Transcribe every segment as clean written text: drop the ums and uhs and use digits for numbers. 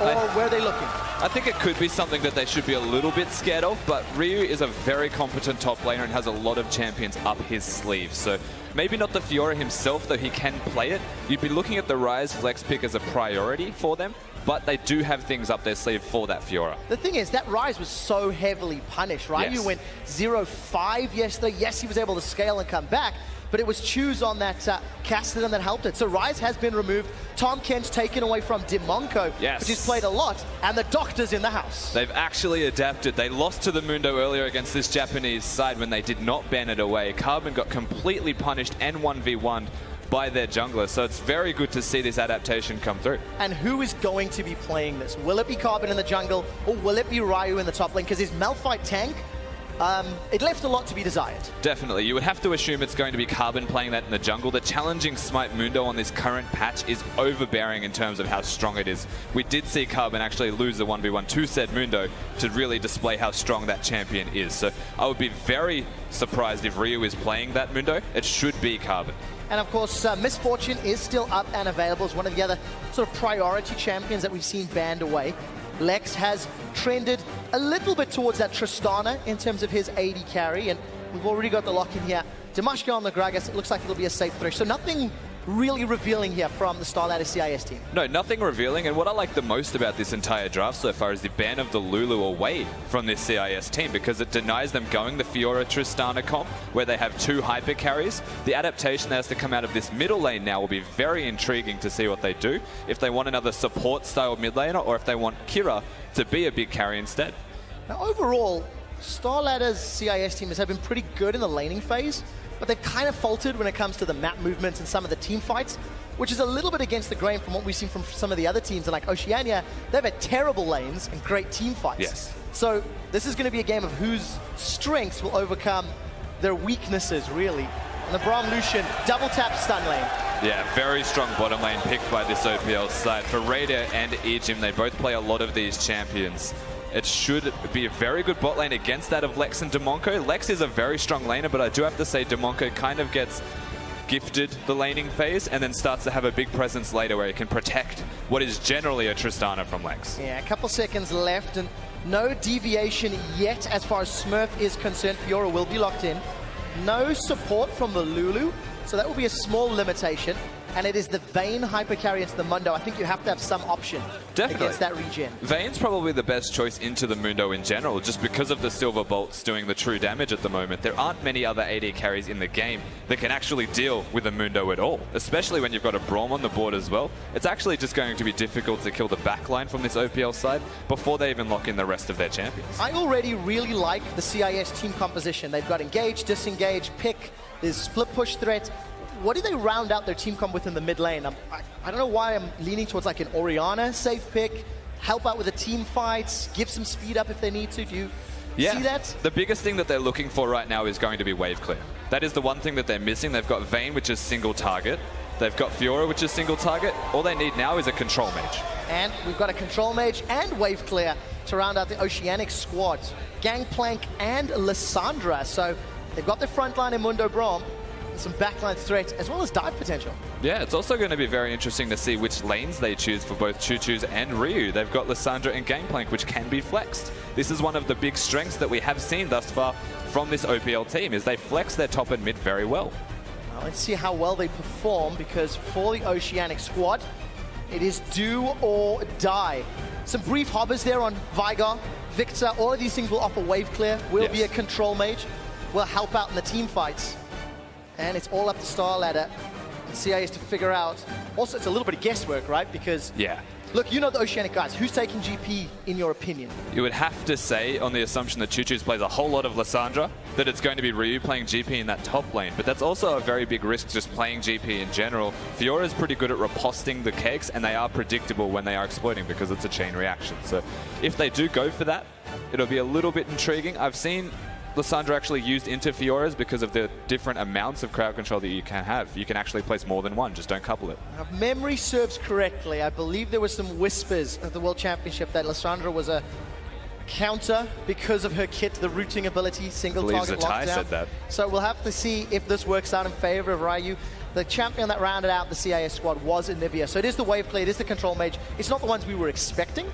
Or where are they looking? I think it could be something that they should be a little bit scared of, but Ryu is a very competent top laner and has a lot of champions up his sleeve. So maybe not the Fiora himself, though he can play it. You'd be looking at the Ryze flex pick as a priority for them, but they do have things up their sleeve for that Fiora. The thing is, that Ryze was so heavily punished, right? Yes. You went 0-5 yesterday. Yes, he was able to scale and come back, but it was Choose on that Cassidy that helped it. So Ryze has been removed. Tom Ken's taken away from Dimonco, yes, which he's played a lot, and the Doctor's in the house. They've actually adapted. They lost to the Mundo earlier against this Japanese side when they did not ban it away. Carbon got completely punished and 1v1'd by their jungler, so it's very good to see this adaptation come through. And who is going to be playing this? Will it be Carbon in the jungle, or will it be Ryu in the top lane? Because his Malphite tank, it left a lot to be desired. Definitely. You would have to assume it's going to be Carbon playing that in the jungle. The challenging Smite Mundo on this current patch is overbearing in terms of how strong it is. We did see Carbon actually lose the 1v1 to said Mundo to really display how strong that champion is. So I would be very surprised if Ryu is playing that Mundo. It should be Carbon. And of course, Misfortune is still up and available as one of the other sort of priority champions that we've seen banned away. Lex has trended a little bit towards that Tristana in terms of his AD carry, and we've already got the lock in here. Damashka on the Gragas, it looks like it'll be a safe thresh. So nothing really revealing here from the StarLadder CIS team. No, nothing revealing, and what I like the most about this entire draft so far is the ban of the Lulu away from this CIS team, because it denies them going the Fiora Tristana comp where they have two hyper carries. The adaptation that has to come out of this middle lane now will be very intriguing to see what they do, if they want another support style mid laner or if they want Kira to be a big carry instead. Now overall, StarLadder's CIS team has been pretty good in the laning phase, but they've kind of faltered when it comes to the map movements and some of the team fights, which is a little bit against the grain from what we've seen from some of the other teams. And like Oceania, they've had terrible lanes and great team fights. Yes. So this is going to be a game of whose strengths will overcome their weaknesses, really. And the Braum Lucian double tap stun lane. Yeah, very strong bottom lane picked by this OPL side. For Raider and Ejim, they both play a lot of these champions. It should be a very good bot lane against that of Lex and Dimonco. Lex is a very strong laner, but I do have to say Dimonco kind of gets gifted the laning phase and then starts to have a big presence later where he can protect what is generally a Tristana from Lex. Yeah, a couple seconds left and no deviation yet as far as Smurf is concerned. Fiora will be locked in. No support from the Lulu, so that will be a small limitation. And it is the Vayne hypercarry into the Mundo. I think you have to have some option against that regen. Vayne's probably the best choice into the Mundo in general, just because of the Silver Bolts doing the true damage at the moment. There aren't many other AD carries in the game that can actually deal with a Mundo at all, especially when you've got a Braum on the board as well. It's actually just going to be difficult to kill the backline from this OPL side before they even lock in the rest of their champions. I already really like the CIS team composition. They've got engage, disengage, pick, there's split push threat. What do they round out their team comp with in the mid lane? I don't know why I'm leaning towards like an Orianna safe pick, help out with the team fights, give some speed up if they need to. Do you see that? The biggest thing that they're looking for right now is going to be wave clear. That is the one thing that they're missing. They've got Vayne, which is single target. They've got Fiora, which is single target. All they need now is a control mage. And we've got a control mage and wave clear to round out the Oceanic squad. Gangplank and Lissandra. So they've got their front line in Mundo Braum, some backline threat, as well as dive potential. Yeah, it's also going to be very interesting to see which lanes they choose for both Choo-Choos and Ryu. They've got Lissandra and Gangplank, which can be flexed. This is one of the big strengths that we have seen thus far from this OPL team, is they flex their top and mid very well. Now let's see how well they perform, because for the Oceanic squad, it is do or die. Some brief hovers there on Vigar, Victor. All of these things will offer wave clear, will be a control mage, will help out in the team fights. And it's all up to StarLadder and CIS to figure out. Also, it's a little bit of guesswork, right? Because, look, you know the Oceanic guys. Who's taking GP, in your opinion? You would have to say, on the assumption that Choo-Choos plays a whole lot of Lissandra, that it's going to be Ryu playing GP in that top lane. But that's also a very big risk just playing GP in general. Fiora's pretty good at riposting the kegs, and they are predictable when they are exploiting because it's a chain reaction. So if they do go for that, it'll be a little bit intriguing. I've seen Lissandra actually used into Fiora's because of the different amounts of crowd control that you can have. You can actually place more than one, just don't couple it. Now, if memory serves correctly, I believe there were some whispers at the World Championship that Lissandra was a counter because of her kit, the rooting ability, single target lockdown. Said that. So we'll have to see if this works out in favor of Ryu. The champion that rounded out the CIS squad was Anivia. So it is the wave clear, it is the control mage. It's not the ones we were expecting,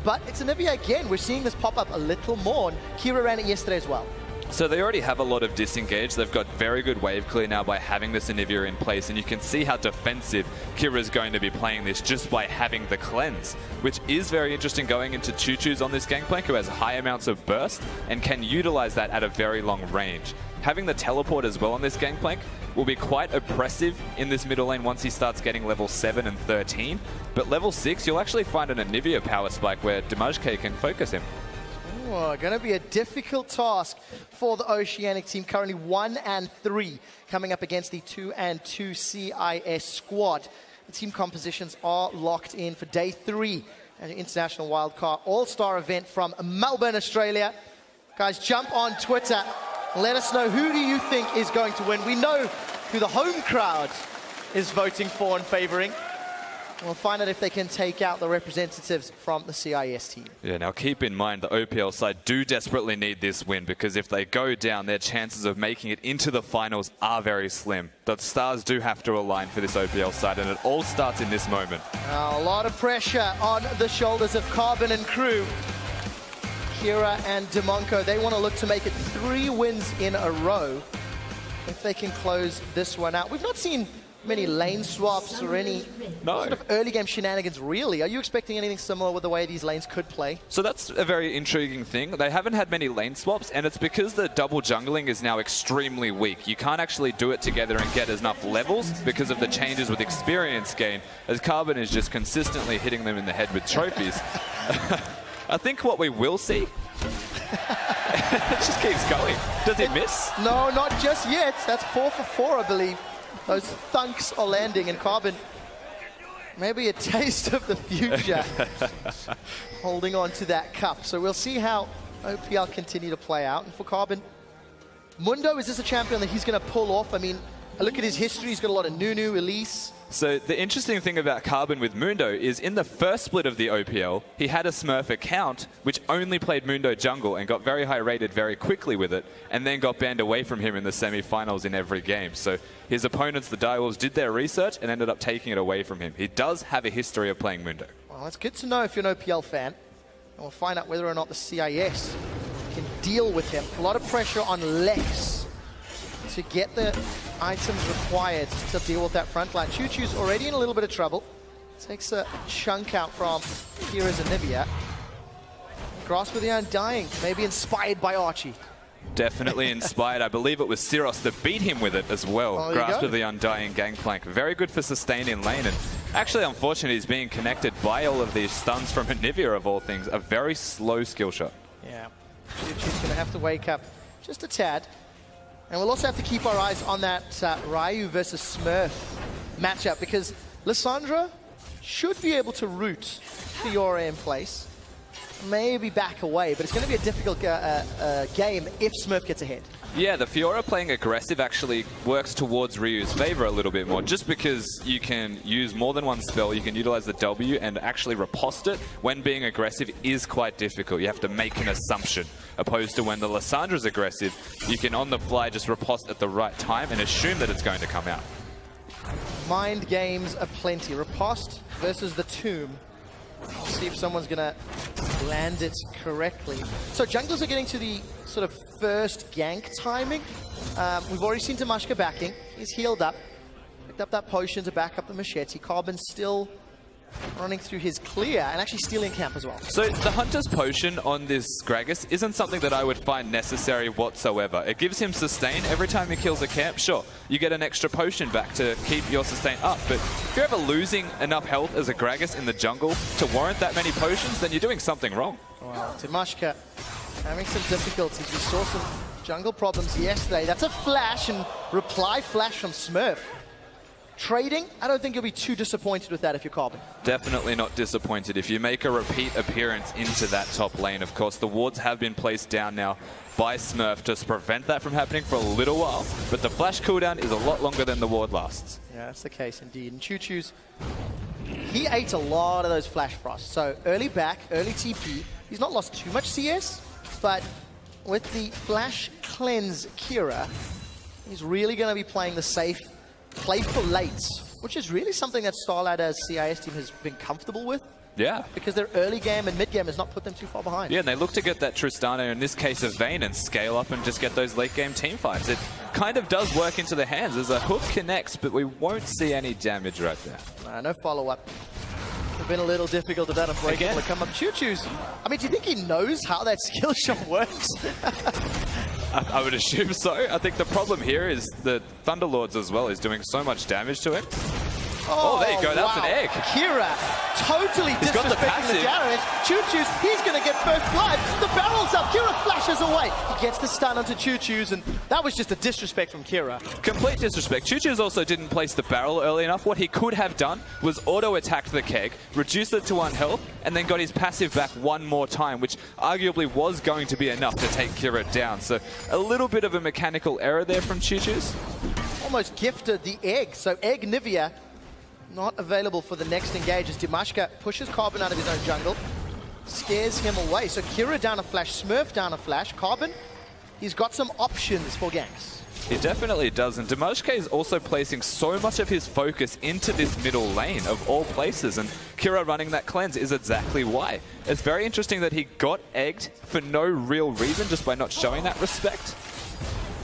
but it's Anivia again. We're seeing this pop up a little more. And Kira ran it yesterday as well. So they already have a lot of disengage. They've got very good wave clear now by having this Anivia in place, and you can see how defensive Kira is going to be playing this just by having the cleanse, which is very interesting going into Choo-Choo's on this Gangplank, who has high amounts of burst and can utilize that at a very long range. Having the teleport as well on this Gangplank will be quite oppressive in this middle lane once he starts getting level 7 and 13. But level 6, you'll actually find an Anivia power spike where YamatoCannon can focus him. Oh, going to be a difficult task for the Oceanic team. Currently 1 and 3 coming up against the 2 and 2 CIS squad. The team compositions are locked in for day 3 at the International Wildcard All-Star event from Melbourne, Australia. Guys, jump on Twitter. Let us know, who do you think is going to win? We know who the home crowd is voting for and favoring. We'll find out if they can take out the representatives from the CIS team. Yeah, now keep in mind the OPL side do desperately need this win, because if they go down, their chances of making it into the finals are very slim. The stars do have to align for this OPL side, and it all starts in this moment. A lot of pressure on the shoulders of Carbon and crew. Kira and Demonco, they want to look to make it 3 wins in a row if they can close this one out. We've not seen many lane swaps or any sort of early game shenanigans, really. Are you expecting anything similar with the way these lanes could play? So that's a very intriguing thing. They haven't had many lane swaps, and it's because the double jungling is now extremely weak. You can't actually do it together and get enough levels because of the changes with experience gain, as Carbon is just consistently hitting them in the head with trophies. I think what we will see, it just keeps going. Does he miss? No, not just yet. That's 4 for 4, I believe. Those thunks are landing, and Carbon, maybe a taste of the future, holding on to that cup. So we'll see how OPL continue to play out. And for Carbon, Mundo, is this a champion that he's going to pull off? I mean, I look at his history, he's got a lot of Nunu, Elise. So the interesting thing about Carbon with Mundo is in the first split of the OPL, he had a Smurf account which only played Mundo jungle and got very high rated very quickly with it, and then got banned away from him in the semi-finals in every game. So his opponents, the Direwolves, did their research and ended up taking it away from him. He does have a history of playing Mundo. Well, it's good to know if you're an OPL fan. And we'll find out whether or not the CIS can deal with him. A lot of pressure on Lex to get the items required to deal with that front line. Choo-Choo's already in a little bit of trouble. Takes a chunk out from Kira's Anivia. Grasp of the Undying, maybe inspired by Archie. Definitely inspired. I believe it was Siros that beat him with it as well. Grasp of the Undying Gangplank. Very good for sustain in lane. And actually, unfortunately, he's being connected by all of these stuns from Anivia, of all things. A very slow skill shot. Yeah. Choo-Choo's going to have to wake up just a tad. And we'll also have to keep our eyes on that Ryu versus Smurf matchup, because Lissandra should be able to root Fiora in place. Maybe back away, but it's going to be a difficult game if Smurf gets ahead. Yeah, the Fiora playing aggressive actually works towards Ryu's favor a little bit more, just because you can use more than one spell, you can utilize the W and actually riposte it. When being aggressive is quite difficult. You have to make an assumption, opposed to when the Lissandra's aggressive, you can on the fly just riposte at the right time and assume that it's going to come out. Mind games aplenty. Riposte versus the Tomb. We'll see if someone's going to land it correctly. So junglers are getting to the sort of first gank timing. We've already seen YamatoCannon backing. He's healed up. Picked up that potion to back up the machete. Carbon still running through his clear and actually stealing camp as well. So the Hunter's Potion on this Gragas isn't something that I would find necessary whatsoever. It gives him sustain every time he kills a camp. Sure, you get an extra potion back to keep your sustain up, but if you're ever losing enough health as a Gragas in the jungle to warrant that many potions, then you're doing something wrong. Wow, YamatoCannon having some difficulties. We saw some jungle problems yesterday. That's a flash and reply flash from Smurf. Trading, I don't think you'll be too disappointed with that if you're Carbon. Definitely not disappointed. If you make a repeat appearance into that top lane, of course, the wards have been placed down now by Smurf to prevent that from happening for a little while, but the flash cooldown is a lot longer than the ward lasts. Yeah, that's the case indeed. And Choo-Choo's, he ate a lot of those flash frosts. So early back, early TP. He's not lost too much CS, but with the flash cleanse Kira, he's really going to be playing the safe play for late, which is really something that Starladder's CIS team has been comfortable with. Yeah. Because their early game and mid game has not put them too far behind. Yeah, and they look to get that Tristana, in this case of Vayne, and scale up and just get those late game team fights. It kind of does work into their hands as a hook connects, but we won't see any damage right there. No follow-up. It's been a little difficult to that unbreakable to come up. Choo-Choo's. I mean, do you think he knows how that skill shot works? I would assume so. I think the problem here is the Thunderlords as well is doing so much damage to him. Oh, there you go. That's an egg. Kira totally disrespecting the damage. Choo-Choo's, he's going to get first blood. The barrel's up. Kira flashes away. He gets the stun onto Choo-Choo's, and that was just a disrespect from Kira. Complete disrespect. Choo-Choo's also didn't place the barrel early enough. What he could have done was auto-attack the keg, reduce it to 1 health, and then got his passive back one more time, which arguably was going to be enough to take Kira down. So a little bit of a mechanical error there from Choo-Choo's. Almost gifted the egg. So egg Nivea not available for the next engage as Dimashka pushes Carbon out of his own jungle, scares him away. So Kira down a flash, Smurf down a flash. Carbon, he's got some options for ganks. He definitely does, and Dimashka is also placing so much of his focus into this middle lane of all places, and Kira running that cleanse is exactly why. It's very interesting that he got egged for no real reason, just by not showing that respect.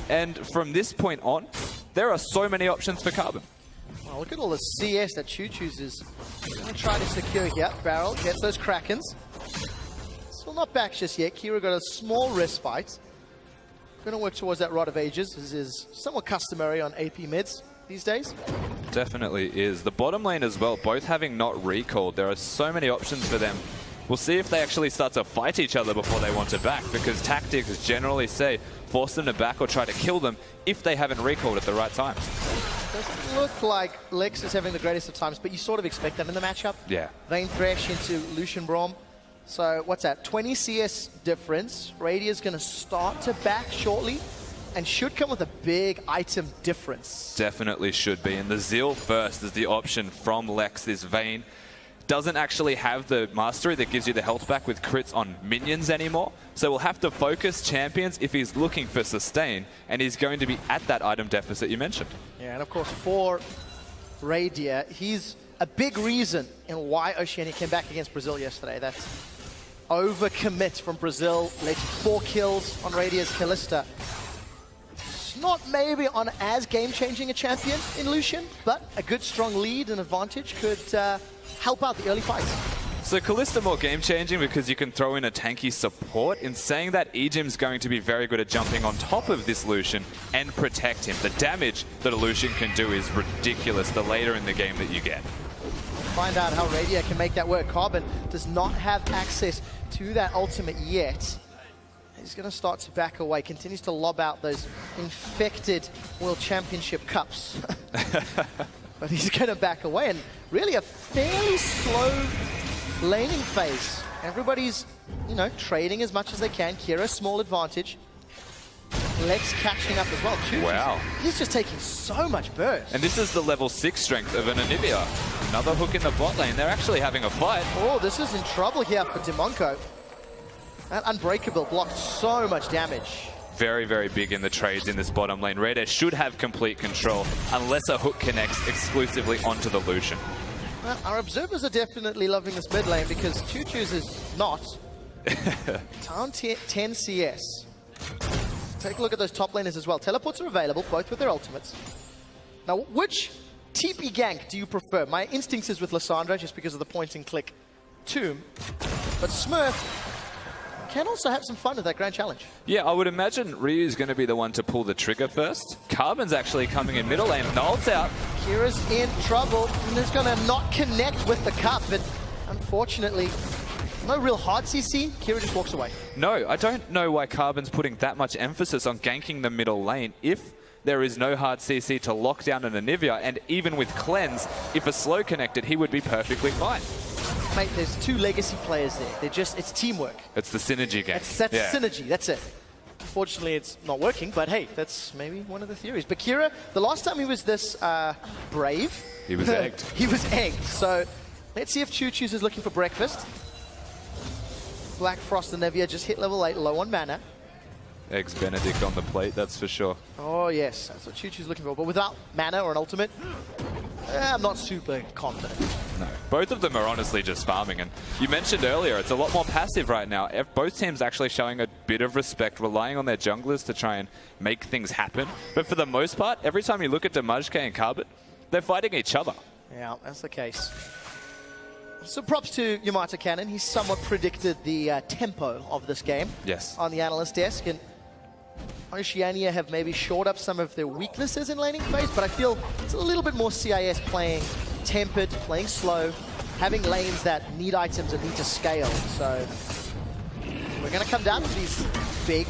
And from this point on, there are so many options for Carbon. Oh, look at all the CS that Choo-Choo's is going to try to secure here. Barrel gets those Krakens. Still not back just yet. Kira got a small respite. Going to work towards that Rod of Ages. This is somewhat customary on AP mids these days. Definitely is. The bottom lane as well, both having not recalled. There are so many options for them. We'll see if they actually start to fight each other before they want to back, because tactics generally say force them to back or try to kill them if they haven't recalled at the right time. Doesn't look like Lex is having the greatest of times, but you sort of expect that in the matchup. Yeah. Vayne Thresh into Lucian Braum. So what's that? 20 CS difference. Radia's going to start to back shortly and should come with a big item difference. Definitely should be. And the Zeal first is the option from Lex. This Vayne doesn't actually have the mastery that gives you the health back with crits on minions anymore. So we'll have to focus champions if he's looking for sustain, and he's going to be at that item deficit you mentioned. Yeah, and of course for Radia, he's a big reason in why Oceania came back against Brazil yesterday. That overcommit from Brazil led to 4 kills on Radia's Kalista. It's not maybe on as game-changing a champion in Lucian, but a good strong lead and advantage could help out the early fights. So Kalista more game-changing because you can throw in a tanky support. In saying that, Ejim's going to be very good at jumping on top of this Lucian and protect him. The damage that a Lucian can do is ridiculous the later in the game that you get. Find out how Radia can make that work. Carbon does not have access to that ultimate yet. He's going to start to back away, continues to lob out those infected World Championship cups. But he's going to back away, and really a fairly slow laning phase. Everybody's, you know, trading as much as they can. Kira, small advantage. Lex catching up as well. Wow. He's just taking so much burst. And this is the level 6 strength of an Anivia. Another hook in the bot lane. They're actually having a fight. Oh, this is in trouble here for Dimonco. That Unbreakable blocked so much damage. Very, very big in the trades in this bottom lane. Raider should have complete control unless a hook connects exclusively onto the Lucian. Well, our observers are definitely loving this mid lane because Choo-Choo's is not. Town 10 CS. Take a look at those top laners as well. Teleports are available, both with their ultimates. Now, which TP gank do you prefer? My instincts is with Lissandra, just because of the point and click tomb. But Smurf can also have some fun with that grand challenge. Yeah, I would imagine Ryu's going to be the one to pull the trigger first. Carbon's actually coming in middle lane. Nult's out. Kira's in trouble, and is going to not connect with the cup, but unfortunately, no real hard CC. Kira just walks away. No, I don't know why Carbon's putting that much emphasis on ganking the middle lane if there is no hard CC to lock down an Anivia, and even with Cleanse, if a slow connected, he would be perfectly fine. Mate, there's 2 legacy players there. They're just, it's teamwork. It's the synergy game. That's synergy, that's it. Unfortunately, it's not working, but hey, that's maybe one of the theories. But Kira, the last time he was this brave, he was egged. He was egged. So let's see if Choo-Choo's is looking for breakfast. Black Frost and Nevia just hit level 8, low on mana. Eggs Benedict on the plate, that's for sure. Oh yes, that's what Chuchu's looking for. But without mana or an ultimate, I'm not super confident. No, both of them are honestly just farming. And you mentioned earlier, it's a lot more passive right now. Both teams actually showing a bit of respect, relying on their junglers to try and make things happen. But for the most part, every time you look at YamatoCannon and Carbon, they're fighting each other. Yeah, that's the case. So props to YamatoCannon. He somewhat predicted the tempo of this game. Yes. On the analyst desk. And Oceania have maybe shored up some of their weaknesses in laning phase, but I feel it's a little bit more CIS playing tempered, playing slow, having lanes that need items and need to scale. So we're going to come down to these big,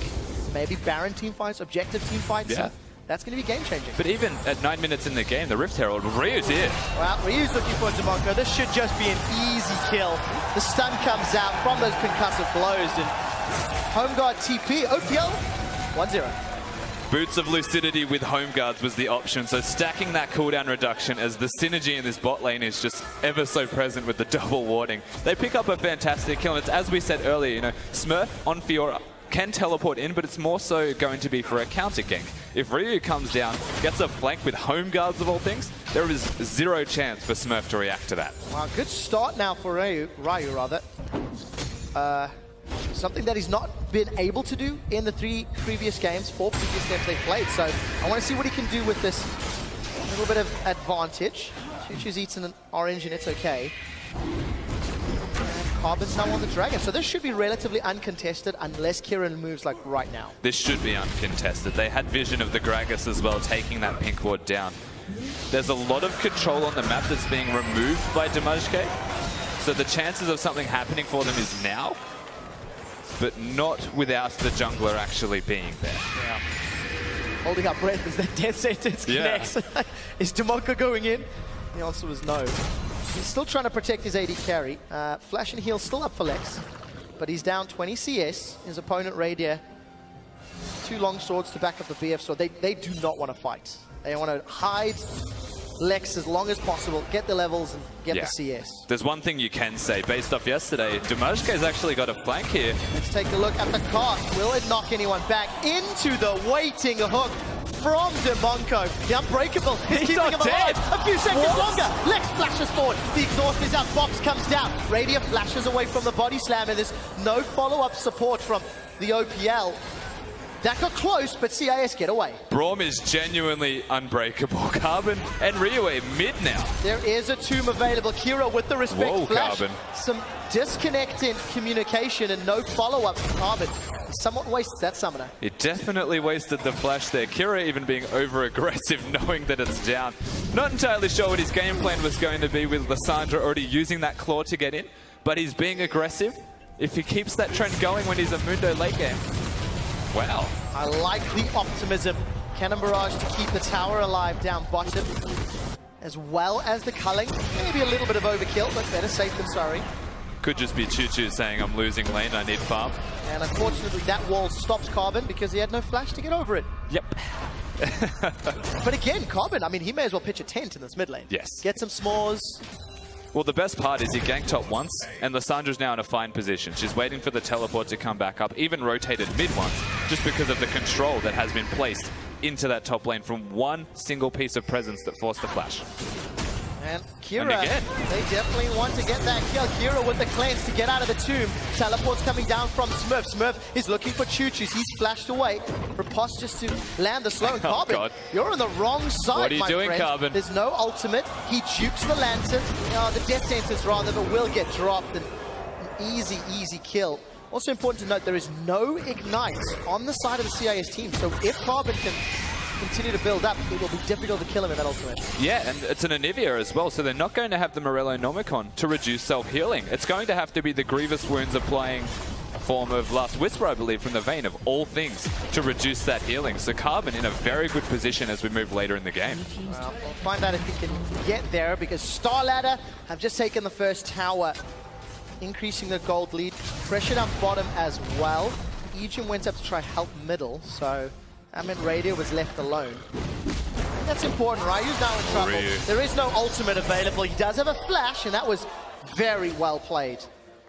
maybe Baron team fights, objective team fights. Yeah. That's going to be game-changing. But even at 9 minutes in the game, the Rift Herald, Ryu's here. Well, Ryu's looking for Demonko. This should just be an easy kill. The stun comes out from those concussive blows, and Home Guard TP, OPL, 1-0. Boots of Lucidity with Home Guards was the option, so stacking that cooldown reduction as the synergy in this bot lane is just ever so present with the double warding. They pick up a fantastic kill, and it's as we said earlier, you know, Smurf on Fiora can teleport in, but it's more so going to be for a counter gank. If Ryu comes down, gets a flank with Home Guards of all things, there is zero chance for Smurf to react to that. Wow, good start now for Ryu rather. Something that he's not been able to do in the 4 previous games they've played. So I want to see what he can do with this little bit of advantage. Chuchu's eaten an orange and it's okay. Carbon's now on the Dragon, so this should be relatively uncontested unless Kieran moves like right now. This should be uncontested. They had vision of the Gragas as well, taking that pink ward down. There's a lot of control on the map that's being removed by YamatoCannon, so the chances of something happening for them is now, but not without the jungler actually being there. Yeah. Holding up breath as that death sentence connects. Is Demonko going in? The answer was no. He's still trying to protect his AD carry. Flash and heal still up for Lex, but he's down 20 CS. His opponent, Radier, 2 long swords to back up the BF sword. They do not want to fight. They want to hide Lex as long as possible, get the levels and get the CS. There's one thing you can say, based off yesterday, YamatoCannon's actually got a flank here. Let's take a look at the cast. Will it knock anyone back into the waiting hook from Demonko? The Unbreakable is keeping him alive. A few seconds longer. Lex flashes forward. The exhaust is out. Box comes down. Radiant flashes away from the body slam, and there's no follow-up support from the OPL. That got close, but CIS get away. Braum is genuinely unbreakable. Carbon and Ryu mid now. There is a tomb available. Kira with the respect flash. Carbon. Some disconnect in communication and no follow-up from Carbon. He somewhat wastes that summoner. It definitely wasted the flash there. Kira even being over-aggressive, knowing that it's down. Not entirely sure what his game plan was going to be with Lissandra already using that claw to get in, but he's being aggressive. If he keeps that trend going when he's a Mundo late game, wow. I like the optimism. Cannon Barrage to keep the tower alive down bottom, as well as the culling. Maybe a little bit of overkill, but better safe than sorry. Could just be Chuchu saying, I'm losing lane, I need farm. And unfortunately, that wall stops Carbon because he had no flash to get over it. Yep. But again, Carbon, I mean, he may as well pitch a tent in this mid lane. Yes. Get some s'mores. Well, the best part is he ganked top once, and Lissandra's now in a fine position. She's waiting for the teleport to come back up, even rotated mid once, just because of the control that has been placed into that top lane from one single piece of presence that forced the flash. And Kira, they definitely want to get that kill. Kira with the cleanse to get out of the tomb. Teleport's coming down from Smurf. Smurf is looking for Chuchus. He's flashed away. Riposte just to land the slow. And Carbon, you're on the wrong side, what are you doing, friend. Carbon? There's no ultimate. He jukes the lantern. The death sentence rather, but will get dropped. An easy, easy kill. Also important to note, there is no ignite on the side of the CIS team. So if Carbon can continue to build up, it will be difficult to kill him in that ultimate. Yeah, and it's an Anivia as well, so they're not going to have the Morello Nomicon to reduce self-healing. It's going to have to be the Grievous Wounds applying a form of Last Whisper, I believe, from the vein of all things to reduce that healing. So Carbon in a very good position as we move later in the game. Well, we'll find out if he can get there, because Star Ladder have just taken the first tower, increasing the gold lead. Pressure down bottom as well. Aegian went up to try help middle, so Radier was left alone. That's important, right? Ryu's now in trouble. There is no ultimate available. He does have a flash, and that was very well played.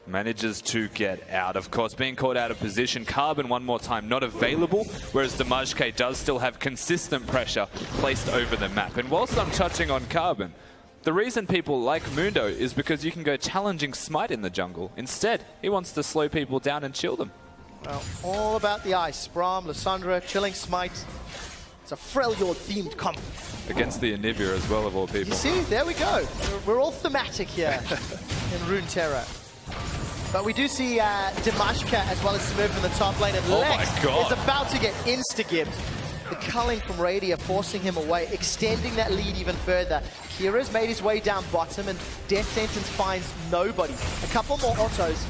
Manages to get out. Of course, being caught out of position. Carbon one more time not available, whereas Damajke does still have consistent pressure placed over the map. And whilst I'm touching on Carbon, the reason people like Mundo is because you can go challenging Smite in the jungle. Instead, he wants to slow people down and chill them. Well, all about the ice. Braum, Lissandra, chilling Smite. It's a Freljord-themed comp. Against the Anivia as well, of all people. You see, there we go. We're all thematic here in Runeterra. But we do see Damashka as well as Smurf in the top lane, and Oh Lex my God. is about to get insta-gibbed. The culling from Radia forcing him away, extending that lead even further. Kira's made his way down bottom, and Death Sentence finds nobody. A couple more autos.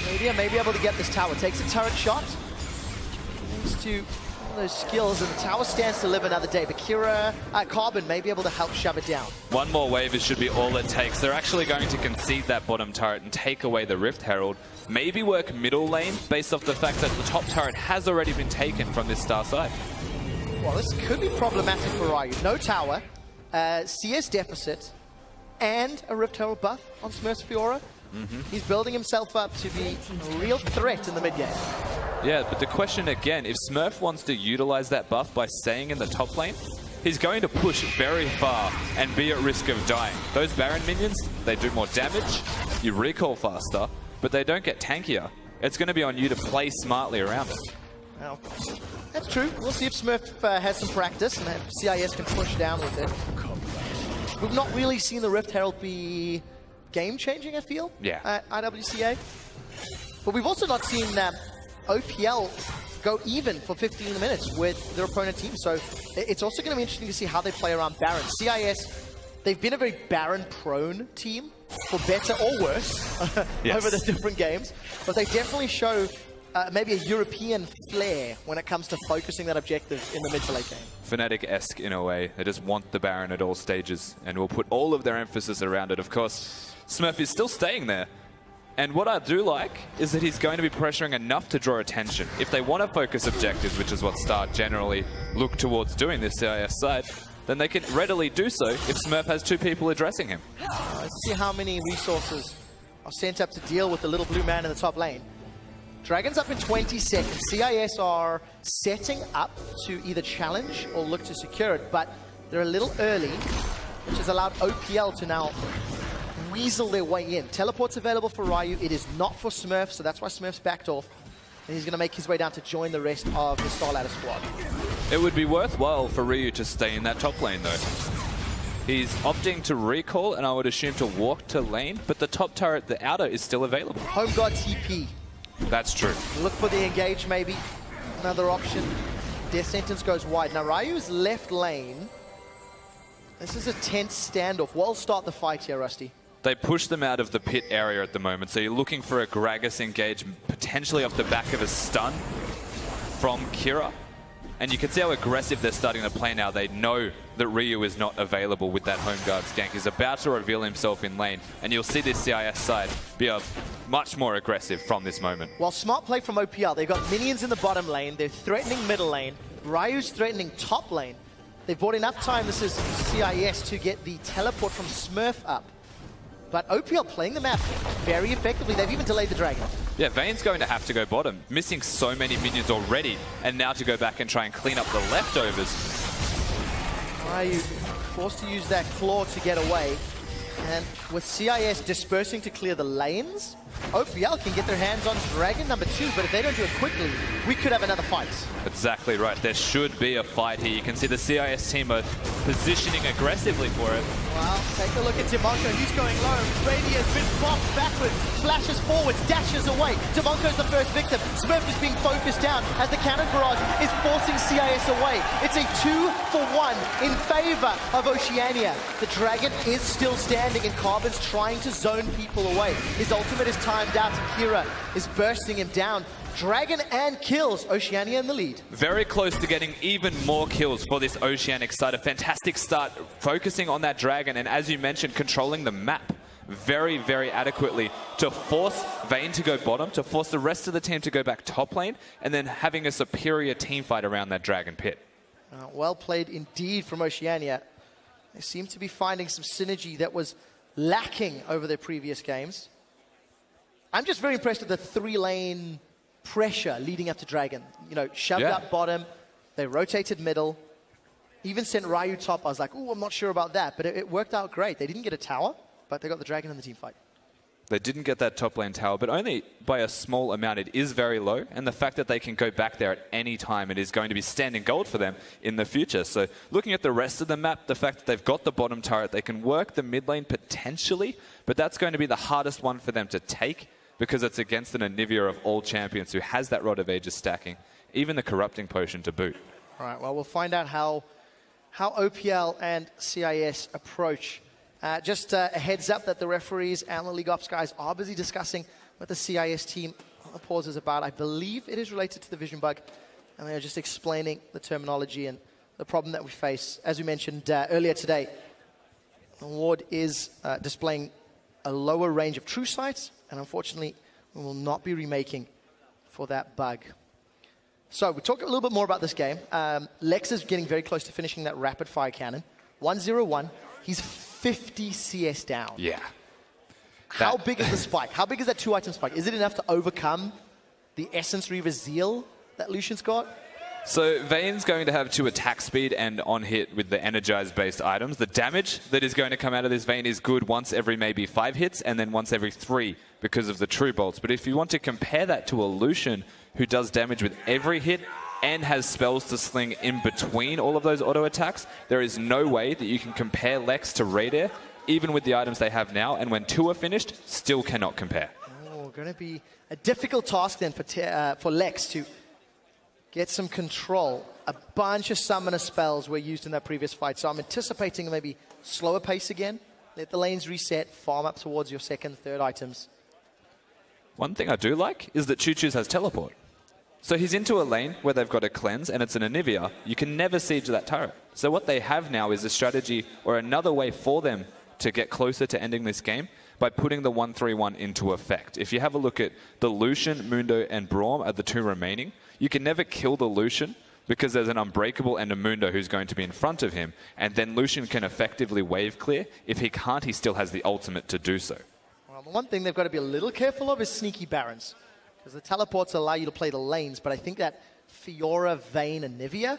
Radia may be able to get this tower. Takes a turret shot. Thanks to those skills, and the tower stands to live another day. But Carbon may be able to help shove it down. One more wave should be all it takes. They're actually going to concede that bottom turret and take away the Rift Herald. Maybe work middle lane based off the fact that the top turret has already been taken from this star side. Well, this could be problematic for Ryu. No tower, CS deficit, and a Rift Herald buff on Smurf's Fiora. He's building himself up to be a real threat in the mid game. Yeah, but the question again, if Smurf wants to utilize that buff by staying in the top lane, he's going to push very far and be at risk of dying. Those Baron minions, they do more damage, you recall faster, but they don't get tankier. It's going to be on you to play smartly around it. Well, that's true. We'll see if Smurf has some practice and if CIS can push down with it. We've not really seen the Rift Herald be game-changing, I feel, at IWCA. But we've also not seen OPL go even for 15 minutes with their opponent team. So it's also going to be interesting to see how they play around Baron. CIS, they've been a very Baron-prone team, for better or worse, over the different games. But they definitely show maybe a European flair when it comes to focusing that objective in the mid to late game. Fnatic-esque in a way. They just want the Baron at all stages and will put all of their emphasis around it. Of course, Smurf is still staying there. And what I do like is that he's going to be pressuring enough to draw attention. If they want to focus objectives, which is what Star generally look towards doing this CIS side, then they can readily do so if Smurf has two people addressing him. Let's see how many resources are sent up to deal with the little blue man in the top lane. Dragon's up in 20 seconds. CIS are setting up to either challenge or look to secure it, but they're a little early, which has allowed OPL to now weasel their way in. Teleport's available for Ryu. It is not for Smurf, so that's why Smurf's backed off. And he's going to make his way down to join the rest of the Starladder squad. It would be worthwhile for Ryu to stay in that top lane, though. He's opting to recall, and I would assume to walk to lane, but the top turret, the outer, is still available. Home God TP. That's true. Look for the engage, maybe. Another option. Death Sentence goes wide. Now, Ryu's left lane. This is a tense standoff. We'll start the fight here, Rusty. They push them out of the pit area at the moment, so you're looking for a Gragas engage, potentially off the back of a stun from Kira. And you can see how aggressive they're starting to play now. They know that Ryu is not available with that home guard's gank. He's about to reveal himself in lane, and you'll see this CIS side be much more aggressive from this moment. Well, smart play from OPL. They've got minions in the bottom lane. They're threatening middle lane. Ryu's threatening top lane. They've bought enough time, this is CIS, to get the teleport from Smurf up. But OPL playing the map very effectively. They've even delayed the Dragon. Yeah, Vayne's going to have to go bottom, missing so many minions already, and now to go back and try and clean up the leftovers. Ryu forced to use that claw to get away. And with CIS dispersing to clear the lanes, OPL can get their hands on Dragon number 2, but if they don't do it quickly, we could have another fight. Exactly right. There should be a fight here. You can see the CIS team are positioning aggressively for it. Well, take a look at Demonko. He's going low. Radia's been bopped backwards, flashes forwards, dashes away. Demonko's the first victim. Smurf is being focused down as the cannon barrage is forcing CIS away. It's a 2-for-1 in favor of Oceania. The Dragon is still standing, and Carbon's trying to zone people away. His ultimate is timed out. Kira is bursting him down. Dragon and kills. Oceania in the lead. Very close to getting even more kills for this Oceanic side. A fantastic start, focusing on that Dragon, and as you mentioned, controlling the map very, very adequately to force Vayne to go bottom, to force the rest of the team to go back top lane, and then having a superior team fight around that Dragon pit. Well played indeed from Oceania. They seem to be finding some synergy that was lacking over their previous games. I'm just very impressed with the 3-lane pressure leading up to Dragon. You know, shoved up bottom, they rotated middle, even sent Ryu top. I was like, oh, I'm not sure about that, but it worked out great. They didn't get a tower, but they got the Dragon in the team fight. They didn't get that top lane tower, but only by a small amount. It is very low, and the fact that they can go back there at any time, it is going to be standing gold for them in the future. So looking at the rest of the map, the fact that they've got the bottom turret, they can work the mid lane potentially, but that's going to be the hardest one for them to take because it's against an Anivia of all champions who has that Rod of Ages stacking, even the Corrupting Potion to boot. All right, well, we'll find out how OPL and CIS approach. Just a heads up that the referees and the League Ops guys are busy discussing what the CIS team pause is about. I believe it is related to the vision bug, and they are just explaining the terminology and the problem that we face. As we mentioned earlier today, the Ward is displaying a lower range of true sights, and unfortunately, we will not be remaking for that bug. So we talk a little bit more about this game. Lex is getting very close to finishing that rapid fire cannon. 1-0-1. He's 50 CS down. Yeah. How big is the spike? How big is that 2-item spike? Is it enough to overcome the Essence Reaver Zeal that Lucian's got? So Vayne's going to have 2 attack speed and on hit with the energized based items. The damage that is going to come out of this Vayne is good once every maybe 5 hits and then once every 3 because of the true bolts. But if you want to compare that to a Lucian who does damage with every hit and has spells to sling in between all of those auto attacks, there is no way that you can compare Lex to Radair, even with the items they have now, and when 2 are finished, still cannot compare. Oh, going to be a difficult task then for Lex to get some control. A bunch of summoner spells were used in that previous fight, so I'm anticipating maybe slower pace again. Let the lanes reset, farm up towards your 2nd, 3rd items. One thing I do like is that Choo Choo's has teleport. So he's into a lane where they've got a cleanse and it's an Anivia. You can never siege that turret. So what they have now is a strategy or another way for them to get closer to ending this game by putting the 1-3-1 into effect. If you have a look at the Lucian, Mundo, and Braum are the 2 remaining, you can never kill the Lucian because there's an Unbreakable and a Mundo who's going to be in front of him, and then Lucian can effectively wave clear. If he can't, he still has the ultimate to do so. Well, the one thing they've got to be a little careful of is sneaky Barons, because the teleports allow you to play the lanes, but I think that Fiora, Vayne, and Nivea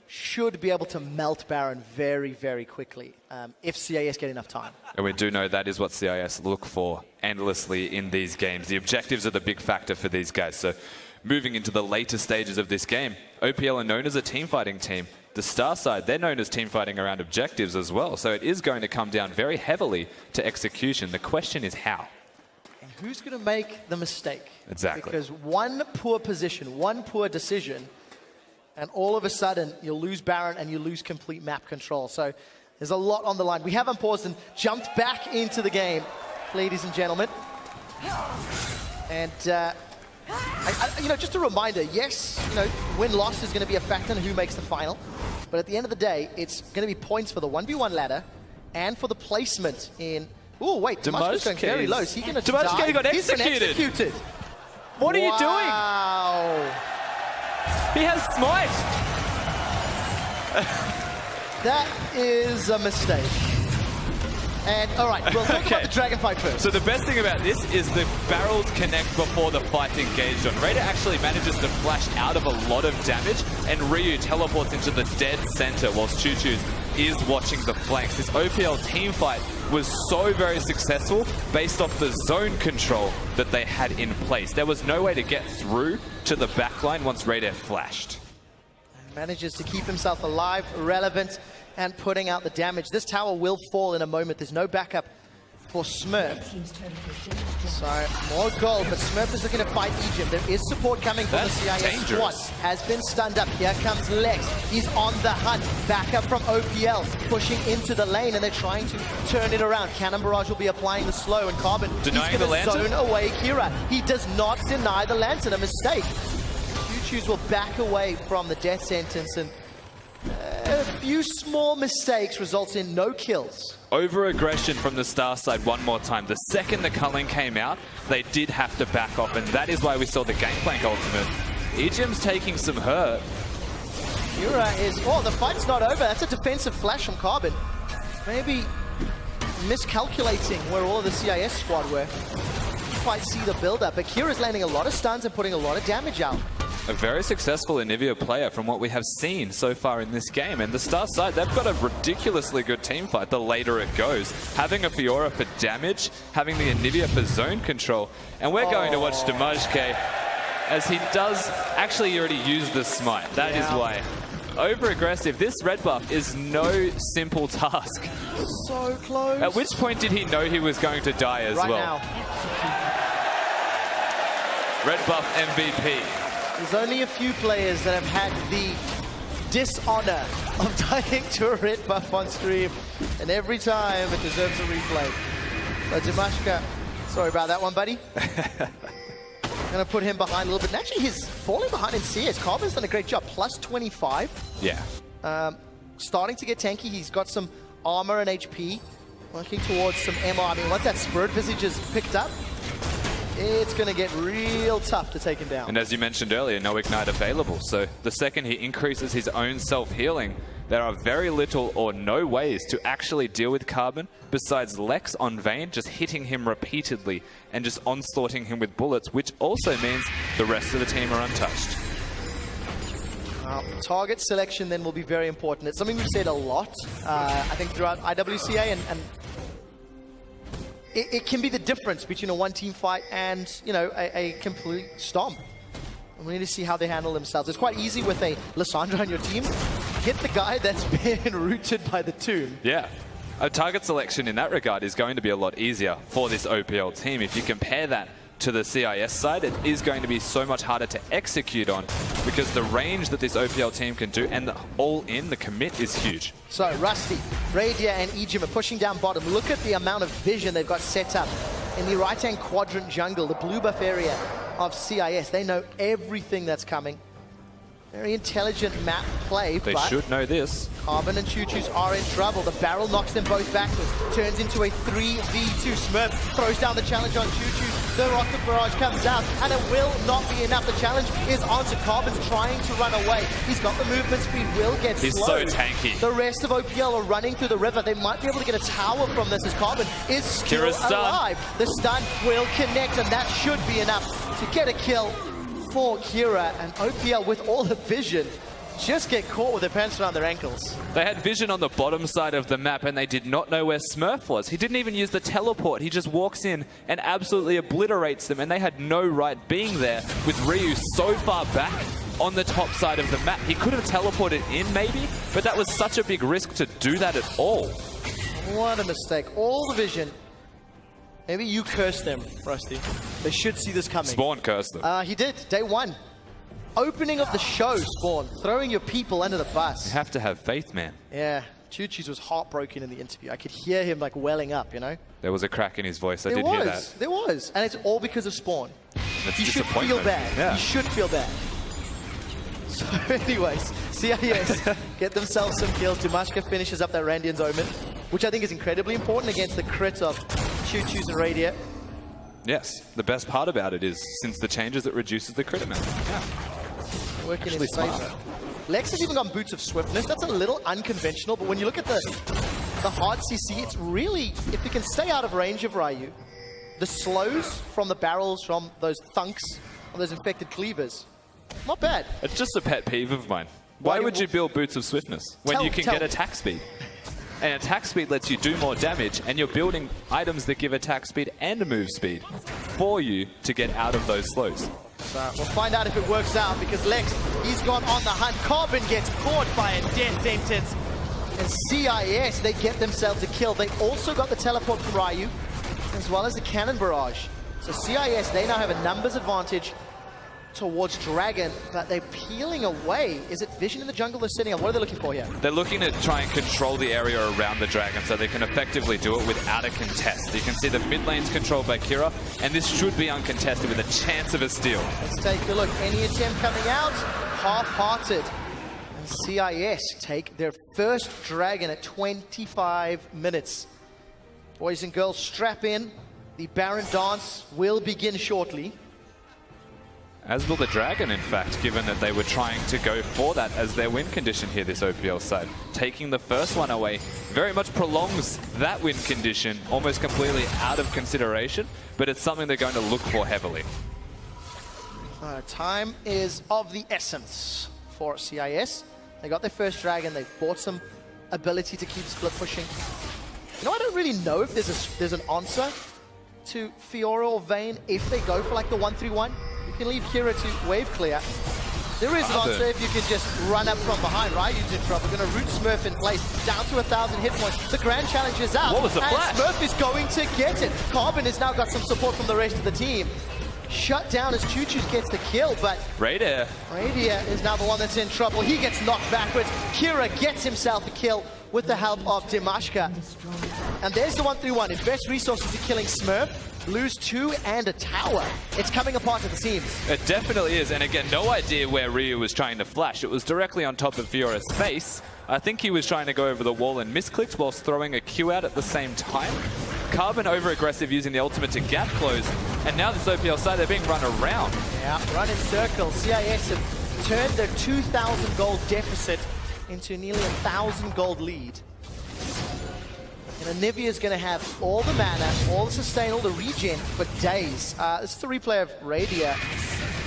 should be able to melt Baron very, very quickly if CIS get enough time. And we do know that is what CIS look for endlessly in these games. The objectives are the big factor for these guys. So moving into the later stages of this game, OPL are known as a team fighting team. The Star side, they're known as team fighting around objectives as well. So it is going to come down very heavily to execution. The question is how. And who's going to make the mistake? Exactly. Because one poor position, one poor decision, and all of a sudden you'll lose Baron and you lose complete map control. So there's a lot on the line. We have unpaused and jumped back into the game, ladies and gentlemen. And you know, just a reminder, yes, you know, win-loss is going to be a factor in who makes the final. But at the end of the day, it's going to be points for the 1v1 ladder and for the placement in... Oh, wait, Damascus going very low. Is he going to die? Damascus got executed. What are you doing? Wow. He has smite. That is a mistake. And, all right, we'll talk about the dragon fight first. So the best thing about this is the barrels connect before the fight's engaged on. Raider actually manages to flash out of a lot of damage, and Ryu teleports into the dead center whilst Choo Choo is watching the flanks. This OPL team fight was so very successful based off the zone control that they had in place. There was no way to get through to the backline once Raider flashed. Manages to keep himself alive, relevant, and putting out the damage. This tower will fall in a moment. There's no backup for Smurf. So, more gold, but Smurf is looking to fight Egypt. There is support coming from the CIS squad. Has been stunned up. Here comes Lex. He's on the hunt. Backup from OPL, pushing into the lane, and they're trying to turn it around. Cannon Barrage will be applying the slow, and Carbon, denying the lantern? He's going to zone away Kira. He does not deny the lantern, a mistake. Choo Choos will back away from the death sentence, and a few small mistakes results in no kills. Over-aggression from the Star side one more time. The second the culling came out, they did have to back off, and that is why we saw the Gangplank ultimate. Ejim's taking some hurt. Kira is... Oh, the fight's not over. That's a defensive flash from Carbon. Maybe miscalculating where all of the CIS squad were. quite see the build-up, but Kira's landing a lot of stuns and putting a lot of damage out. A very successful Anivia player from what we have seen so far in this game. And the Star side, they've got a ridiculously good team fight the later it goes. Having a Fiora for damage, having the Anivia for zone control. And we're going to watch Damajke as he does actually already use the smite. That is why. Over-aggressive. This red buff is no simple task. So close. At which point did he know he was going to die as well? Now. Red buff MVP. There's only a few players that have had the dishonor of dying to a red buff on stream, and every time it deserves a replay. So Damashka, sorry about that one, buddy. Gonna put him behind a little bit. And actually, he's falling behind in CS. Carbon's done a great job. Plus 25. Yeah. Starting to get tanky. He's got some armor and HP. Working towards some MR. I mean, once that Spirit Visage is picked up, it's going to get real tough to take him down. And as you mentioned earlier, no Ignite available. So the second he increases his own self-healing, there are very little or no ways to actually deal with Carbon besides Lex on Vayne just hitting him repeatedly and just onslaughting him with bullets, which also means the rest of the team are untouched. Target selection then will be very important. It's something we've said a lot, I think, throughout IWCA, and it can be the difference between a one-team fight and, you know, a complete stomp. And we need to see how they handle themselves. It's quite easy with a Lissandra on your team. Hit the guy that's been rooted by the tomb. Yeah. A target selection in that regard is going to be a lot easier for this OPL team. If you compare that to the CIS side, it is going to be so much harder to execute on because the range that this OPL team can do and the all-in, the commit is huge. So Rusty, Radia and Ejim are pushing down bottom. Look at the amount of vision they've got set up in the right-hand quadrant jungle, the blue buff area of CIS. They know everything that's coming. Very intelligent map play, They but should know this. Carbon and Choo-Choo's are in trouble. The barrel knocks them both backwards, turns into a 3v2. Smurf throws down the challenge on Choo-Choo. The rocket barrage comes out, and it will not be enough. The challenge is onto Carbon's trying to run away. He's got the movement speed, will get He's slowed. so tanky. The rest of OPL are running through the river. They might be able to get a tower from this as Carbon is still Kira's stun. alive. The stun will connect, and that should be enough to get a kill for Kira. And OPL, with all the vision, just get caught with their pants around their ankles. They had vision on the bottom side of the map and they did not know where Smurf was. He didn't even use the teleport. He just walks in and absolutely obliterates them, and they had no right being there with Ryu so far back on the top side of the map. He could have teleported in maybe, but that was such a big risk to do that at all. What a mistake. All the vision. Maybe you cursed them, Rusty. They should see this coming. Spawn cursed them. He did. Day one. Opening of the show, Spawn. Throwing your people under the bus. You have to have faith, man. Yeah. Choo-Choo's was heartbroken in the interview. I could hear him like welling up, you know? There was a crack in his voice. I did hear that. There was. And it's all because of Spawn. That's You should feel disappointment. bad. Yeah. You should feel bad. So anyways, CIS get themselves some kills. Damashka finishes up that Randian's Omen, which I think is incredibly important against the crit of Choo-Choo's and Radia. Yes. The best part about it is since the changes, it reduces the crit amount. Yeah. Working in Actually his favor. smart. Lex has even got Boots of Swiftness. That's a little unconventional, but when you look at the hard CC, it's really, if you can stay out of range of Ryu, the slows from the barrels, from those thunks, from those infected cleavers, not bad. It's just a pet peeve of mine. Why would you build Boots of Swiftness when you can get attack speed? And attack speed lets you do more damage, and you're building items that give attack speed and move speed for you to get out of those slows. So we'll find out if it works out, because Lex, he's gone on the hunt. Carbon gets caught by a death sentence. And CIS, they get themselves a kill. They also got the teleport from Ryu, as well as the cannon barrage. So CIS, they now have a numbers advantage towards Dragon, but they're peeling away. Is it vision in the jungle they're sitting on? What are they looking for here? They're looking to try and control the area around the Dragon so they can effectively do it without a contest. You can see the mid lane's controlled by Kira, and this should be uncontested with a chance of a steal. Let's take a look. Any attempt coming out? Half-hearted. And CIS take their first Dragon at 25 minutes. Boys and girls, strap in. The Baron dance will begin shortly. As will the Dragon, in fact, given that they were trying to go for that as their win condition here, this OPL side. Taking the first one away very much prolongs that win condition almost completely out of consideration, but it's something they're going to look for heavily. Time is of the essence for CIS. They got their first Dragon, they bought some ability to keep split pushing. You know, I don't really know if there's an answer to Fiora or Vayne if they go for like the 1-3-1. You can leave Kira to wave clear. There is an answer if you can just run up from behind. Ryu's in trouble. Going to root Smurf in place. Down to 1,000 hit points. The Grand Challenge is out. What was the flash? Smurf is going to get it. Carbon has now got some support from the rest of the team. Shut down as Choo-Choo gets the kill, but Raider is now the one that's in trouble. He gets knocked backwards. Kira gets himself a kill with the help of Dimashka. And there's the 1-3-1. Invest resources to killing Smurf. Lose 2 and a tower. It's coming apart at the seams. It definitely is, and again, no idea where Ryu was trying to flash. It was directly on top of Fiora's face. I think he was trying to go over the wall and misclicked whilst throwing a Q out at the same time. Carbon over-aggressive using the ultimate to gap close, and now this OPL side, they're being run around. Yeah, run in circles. CIS have turned their 2,000 gold deficit into nearly 1,000 gold lead. And Anivia's going to have all the mana, all the sustain, all the regen for days. This is the replay of Radia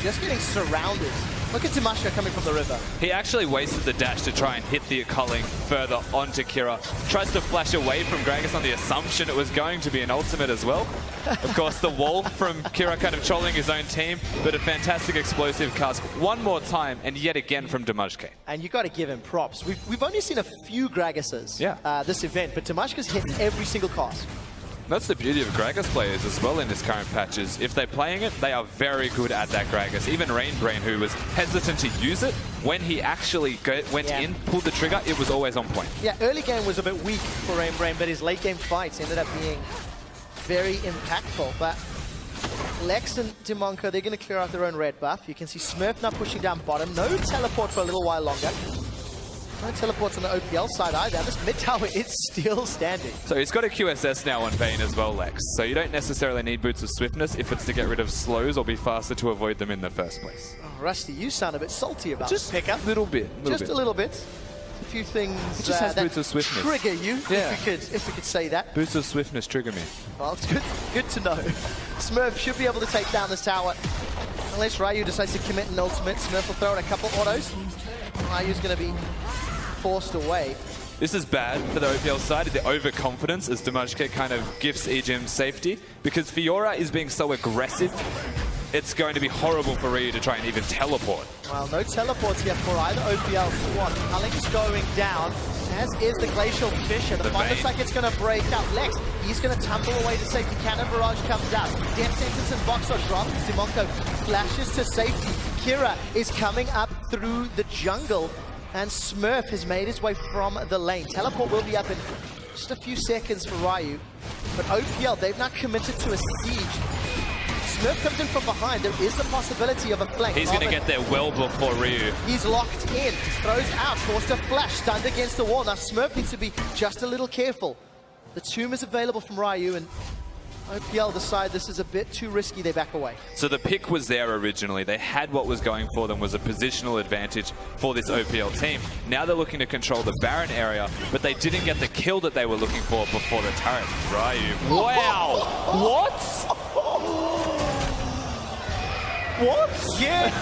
just getting surrounded. Look at Dimashka coming from the river. He actually wasted the dash to try and hit the culling further onto Kira. Tries to flash away from Gragas on the assumption it was going to be an ultimate as well. Of course, the wall from Kira kind of trolling his own team, but a fantastic explosive cast one more time, and yet again from Dimashka. And you got to give him props. We've only seen a few Gragases this event, but Dimashka's hit every single cast. That's the beauty of Gragas players as well in this current patches. If they're playing it, they are very good at that Gragas. Even Rainbrain, who was hesitant to use it, when he actually went in, pulled the trigger, it was always on point. Yeah, early game was a bit weak for Rainbrain, but his late game fights ended up being very impactful. But Lex and Dimonko, they're going to clear out their own red buff. You can see Smurf now pushing down bottom. No teleport for a little while longer. No teleports on the OPL side either. This mid tower is still standing. So he's got a QSS now on Vayne as well, Lex. So you don't necessarily need Boots of Swiftness if it's to get rid of slows or be faster to avoid them in the first place. Oh, Rusty, you sound a bit salty about just this pickup. A little bit. Just a little bit. A few things it just has that Boots of Swiftness. Trigger you, yeah. if we could say that. Boots of Swiftness trigger me. Well, it's good to know. Smurf should be able to take down this tower. Unless Ryu decides to commit an ultimate, Smurf will throw in a couple autos. Ryu's going to be forced away. This is bad for the OPL side, the overconfidence as Dimashka kind of gifts Ejim safety, because Fiora is being so aggressive, it's going to be horrible for Ryu to try and even teleport. Well, no teleports here for either OPL squad. Culling's going down, as is the Glacial Fisher. The fight looks like it's going to break out. Lex, he's going to tumble away to safety. Cannon Barrage comes out. Death Sentence and Boxer drops. Dimonko flashes to safety. Kira is coming up through the jungle. And Smurf has made his way from the lane. Teleport will be up in just a few seconds for Ryu. But OPL, they've not committed to a siege. Smurf comes in from behind. There is the possibility of a flank. He's going to get there well before Ryu. He's locked in. Throws out. Forced a flash. Stunned against the wall. Now Smurf needs to be just a little careful. The tomb is available from Ryu, and OPL decide this is a bit too risky, they back away. So the pick was there originally. They had what was going for them was a positional advantage for this OPL team. Now they're looking to control the Baron area, but they didn't get the kill that they were looking for before the turret. Ryu. Wow! What? What? Get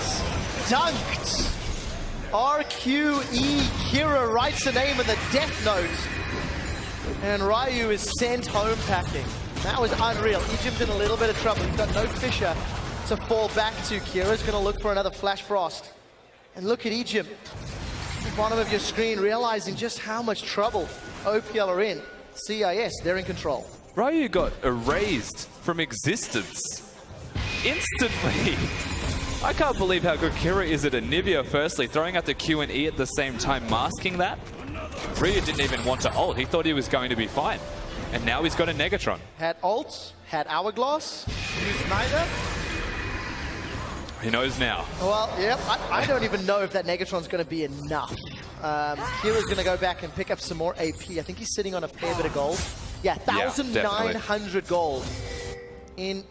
dunked. RQE Kira writes the name in the death note. And Ryu is sent home packing. That was unreal. Ejim's in a little bit of trouble. He's got no Fisher to fall back to. Kira's going to look for another Flash Frost. And look at Ejim, at the bottom of your screen, realizing just how much trouble OPL are in. CIS, they're in control. Ryu got erased from existence instantly. I can't believe how good Kira is at Anivia, firstly, throwing out the Q and E at the same time, masking that. Ryu didn't even want to ult. He thought he was going to be fine. And now he's got a Negatron. Had ult, had Hourglass, used neither. He knows now. Well, yep, I don't even know if that Negatron's going to be enough. Kira's going to go back and pick up some more AP. I think he's sitting on a fair bit of gold. Yeah, 1,900 gold in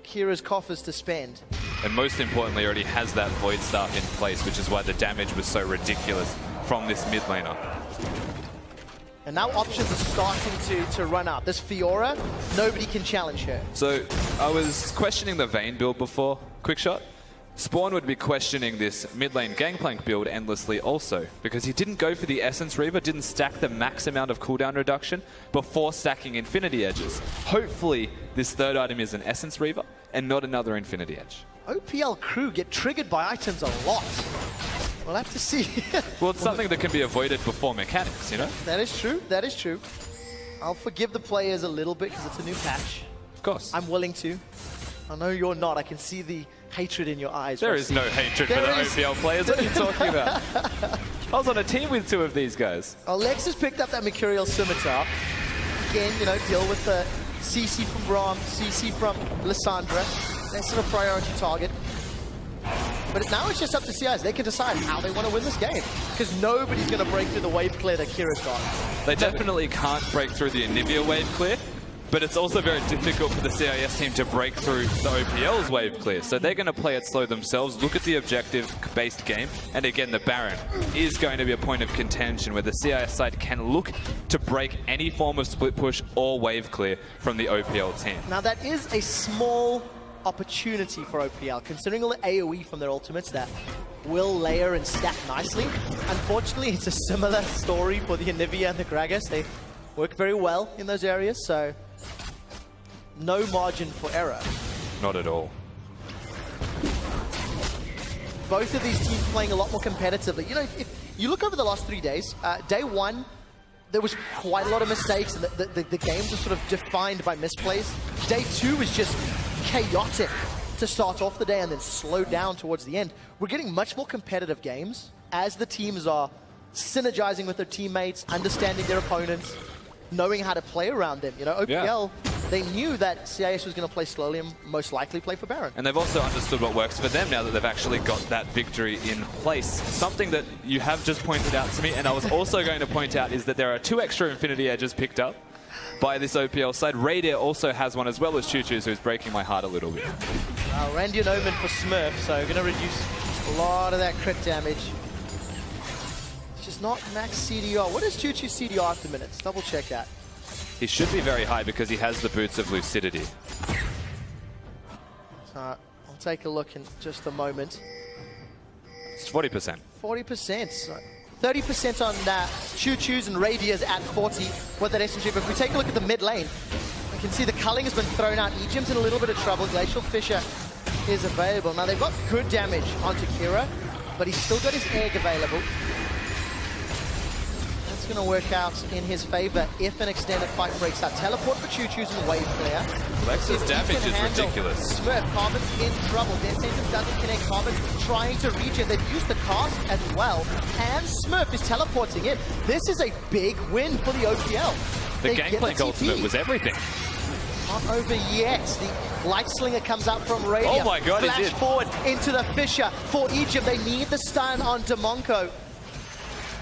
Kira's coffers to spend. And most importantly, already has that Void Staff in place, which is why the damage was so ridiculous from this mid laner. And now options are starting to run out. This Fiora, nobody can challenge her. So I was questioning the Vayne build before Quickshot. Spawn would be questioning this mid lane Gangplank build endlessly also, because he didn't go for the Essence Reaver, didn't stack the max amount of cooldown reduction before stacking Infinity Edges. Hopefully this third item is an Essence Reaver and not another Infinity Edge. OPL crew get triggered by items a lot. We'll have to see. Well, it's something that can be avoided before mechanics, you know? That is true, that is true. I'll forgive the players a little bit because it's a new patch. Of course. I'm willing to. I know you're not. I can see the hatred in your eyes. There is no hatred for the OPL players. What are you talking about? I was on a team with 2 of these guys. Alexis picked up that Mercurial Scimitar. Again, you know, deal with the CC from Braum, CC from Lissandra. That's sort of priority target. But now it's just up to CIS. They can decide how they want to win this game. Because nobody's going to break through the wave clear that Kira's got. They definitely can't break through the Anivia wave clear. But it's also very difficult for the CIS team to break through the OPL's wave clear. So they're going to play it slow themselves, look at the objective-based game, and again, the Baron is going to be a point of contention where the CIS side can look to break any form of split push or wave clear from the OPL team. Now that is a small opportunity for OPL, considering all the AoE from their ultimates that will layer and stack nicely. Unfortunately, it's a similar story for the Anivia and the Gragas. They work very well in those areas, so no margin for error. Not at all. Both of these teams playing a lot more competitively. You know, if you look over the last 3 days, day 1, there was quite a lot of mistakes, and the games are sort of defined by misplays. Day 2 is just chaotic to start off the day and then slow down towards the end. We're getting much more competitive games as the teams are synergizing with their teammates, understanding their opponents, knowing how to play around them. You know, OPL, they knew that CIS was going to play slowly and most likely play for Baron. And they've also understood what works for them now that they've actually got that victory in place. Something that you have just pointed out to me, and I was also going to point out, is that there are 2 extra Infinity Edges picked up by this OPL side. Radier also has one, as well as Choo-Choo's, who's breaking my heart a little bit. Randy Omen for Smurf, so going to reduce a lot of that crit damage. It's just not max CDR. What is Choo-Choo's CDR after minutes? Double check that. He should be very high because he has the Boots of Lucidity. So I'll take a look in just a moment. It's 40%. 40%. So 30% on Choo-Choo's and Radier's at 40 with that SMG. But if we take a look at the mid lane, you can see the culling has been thrown out. Egypt's in a little bit of trouble. Glacial Fissure is available. Now they've got good damage onto Kira, but he's still got his egg available. That's going to work out in his favor if an extended fight breaks out. Teleport for Choo-Choo's and wave clear. Alexa's damage is ridiculous. Smurf, Carbon's in trouble. Death Sentence doesn't connect. Carbon's trying to regen. They've used the cast as well. And Smurf is teleporting in. This is a big win for the OPL. The Gangplank ultimate was everything. Not over yet. The Light Slinger comes out from Radier. Oh my god, Flash he did. forward into the Fissure for Egypt. They need the stun on Demonco.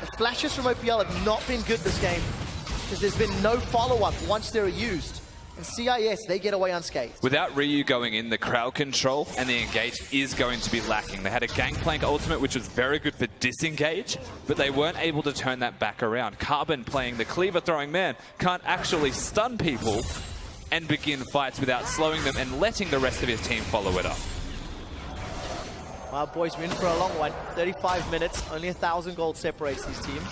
The flashes from OPL have not been good this game because there's been no follow-up once they're used. And CIS, they get away unscathed. Without Ryu going in, the crowd control and the engage is going to be lacking. They had a Gangplank ultimate, which was very good for disengage, but they weren't able to turn that back around. Carbon, playing the cleaver-throwing man, can't actually stun people and begin fights without slowing them and letting the rest of his team follow it up. Wow, boys, we're in for a long one. 35 minutes, only 1,000 gold separates these teams.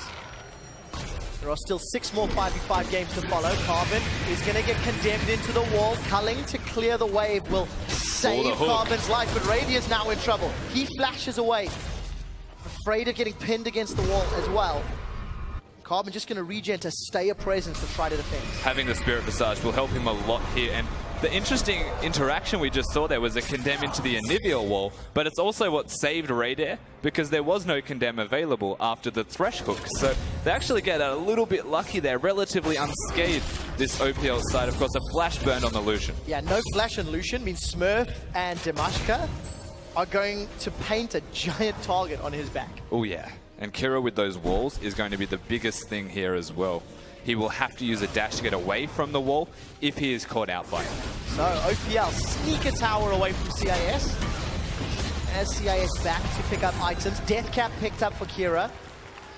There are still 6 more 5v5 games to follow. Carbon is going to get condemned into the wall. Culling to clear the wave will save Carbon's life, but Radier's now in trouble. He flashes away. Afraid of getting pinned against the wall as well. Carbon just going to regen to stay a presence to try to defend. Having the Spirit Visage will help him a lot here, and the interesting interaction we just saw there was a condemn into the Anivia wall, but it's also what saved Radier, because there was no condemn available after the Thresh hook. So they actually get a little bit lucky there, relatively unscathed, this OPL side. Of course, a flash burned on the Lucian. Yeah, no flash on Lucian means Smurf and Damashka are going to paint a giant target on his back. Oh yeah, and Kira with those walls is going to be the biggest thing here as well. He will have to use a dash to get away from the wall if he is caught out by it. So OPL sneak a tower away from CIS. as CIS back to pick up items. Deathcap picked up for Kira.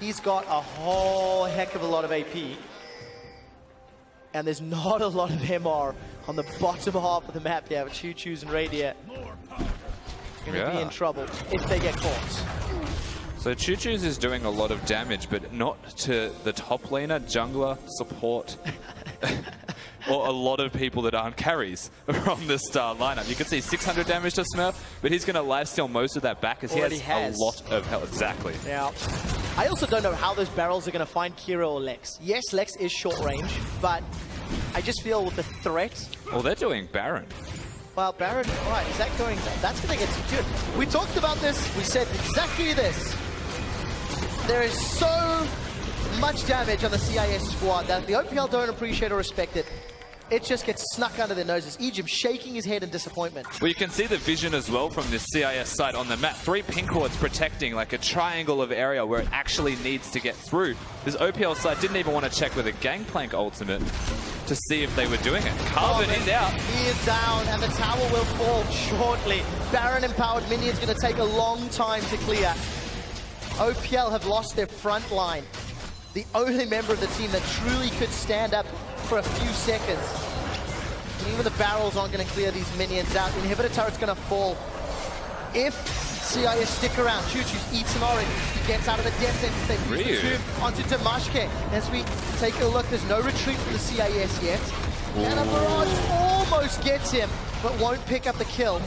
He's got a whole heck of a lot of AP. And there's not a lot of MR on the bottom half of the map here with Choo Choo's and Radiant. Going to be in trouble if they get caught. So Choo Choo's is doing a lot of damage, but not to the top laner, jungler, support, or a lot of people that aren't carries from the star lineup. You can see 600 damage to Smurf, but he's going to lifesteal most of that back as he has a lot of health. Exactly. Now, I also don't know how those barrels are going to find Kira or Lex. Yes, Lex is short range, but I just feel with the threat. Well, they're doing Baron. Well, Baron, all right, is that going? That's going to get secured. We talked about this. We said exactly this. There is so much damage on the CIS squad that the OPL don't appreciate or respect it. It just gets snuck under their noses. Egypt shaking his head in disappointment. Well, you can see the vision as well from this CIS side on the map. 3 pink wards protecting like a triangle of area where it actually needs to get through. This OPL side didn't even want to check with a Gangplank ultimate to see if they were doing it. Carbon is out. He is down, and the tower will fall shortly. Baron empowered minions going to take a long time to clear. OPL have lost their front line. The only member of the team that truly could stand up for a few seconds. And even the barrels aren't going to clear these minions out. Inhibitor turret's going to fall. If CIS stick around, Choo Choo's eats an orange. He gets out of the death sentence. They use the tomb onto Damashke. As we take a look, there's no retreat for the CIS yet. And a barrage almost gets him, but won't pick up the kill.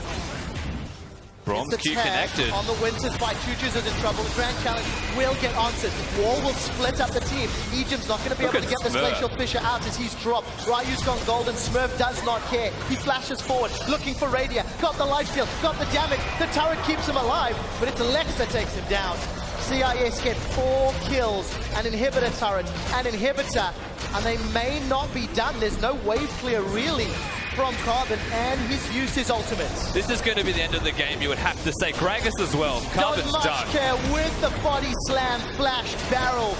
Bronze Q connected. On the Winters fight, Choo Choo's is in trouble. The Grand Challenge will get answered. Wall will split up the team. Egypt's not going to be able to get this Glacial Fissure out as he's dropped. Ryu's gone golden. Smurf does not care. He flashes forward, looking for Radia. Got the lifesteal, got the damage. The turret keeps him alive, but it's Lex that takes him down. CIS get 4 kills, an inhibitor turret, an inhibitor, and they may not be done. There's no wave clear really from Carbon, and he's used his ultimates. This is going to be the end of the game, you would have to say. Gragas as well. Carbon's done. Don't much care with the body slam, flash, barrel.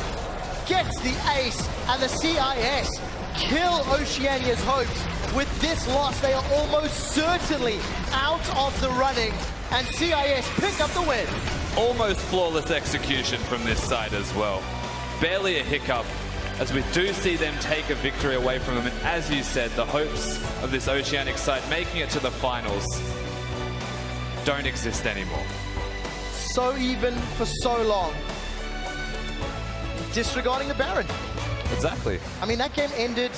Gets the ace, and the CIS kill Oceania's hopes. With this loss, they are almost certainly out of the running, and CIS pick up the win. Almost flawless execution from this side as well. Barely a hiccup, as we do see them take a victory away from them. And as you said, the hopes of this Oceanic side making it to the finals don't exist anymore. So even for so long. Disregarding the Baron. Exactly. I mean, that game ended